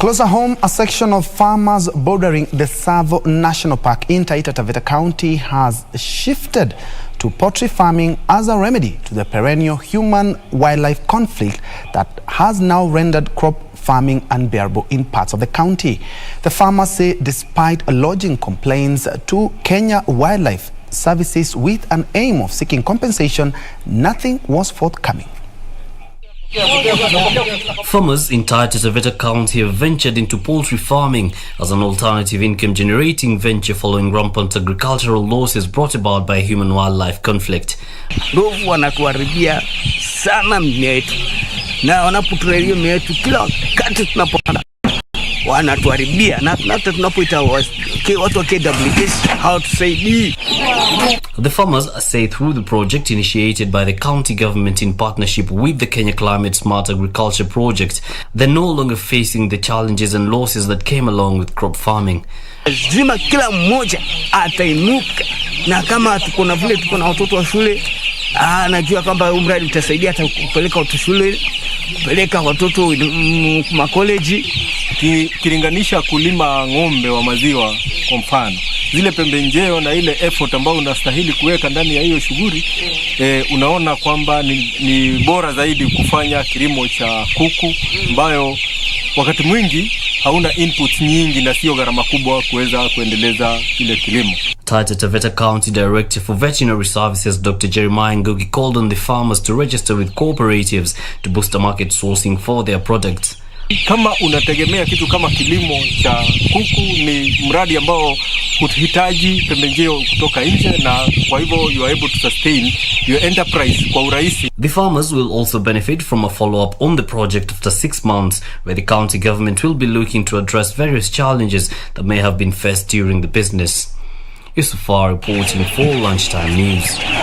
Closer home, a section of farmers bordering the Tsavo National Park in Taita Taveta County has shifted to poultry farming as a remedy to the perennial human-wildlife conflict that has now rendered crop farming unbearable in parts of the county. The farmers say despite lodging complaints to Kenya Wildlife Services with an aim of seeking compensation, nothing was forthcoming. Farmers in Taita Taveta County have ventured into poultry farming as an alternative income-generating venture following rampant agricultural losses brought about by human-wildlife conflict. Ndovu wanatuharibia sana mimea yetu, na wanapotuharibia mimea yetu kila wakati tunapopanda wanatuharibia, na hata tunapoita watu wa KWS hawatusaidii. The farmers say through the project initiated by the county government in partnership with the Kenya Climate Smart Agriculture Project, they're no longer facing the challenges and losses that came along with crop farming. Lazima kila mmoja atainuka, na kama tuko na vile tuko na watoto wa shule, najua kwamba mradi utasaidia hata kupeleka watoto shule, kupeleka watoto makoleji. Kilinganisha kulima ng'ombe wa maziwa kwa mfano, zile pembenjeo na ile effort ambayo unastahili kuweka ndani ya hiyo shughuli, unaona kwamba ni bora zaidi kufanya kilimo cha kuku ambayo wakati mwingi hauna input nyingi na sio gharama kubwa kuweza kuendeleza ile kilimo. Taita Taveta County Director for Veterinary Services Dr. Jeremiah Ngugi called on the farmers to register with cooperatives to boost the market sourcing for their products. Kama unategemea kitu kama kilimo cha kuku, ni mradi ambao huhitaji pembejeo kutoka nje, na kwa hivyo you are able to sustain your enterprise kwa urahisi. The farmers will also benefit from a follow-up on the project after 6 months, where the county government will be looking to address various challenges that may have been faced during the business. Yusufar reporting for Lunchtime News.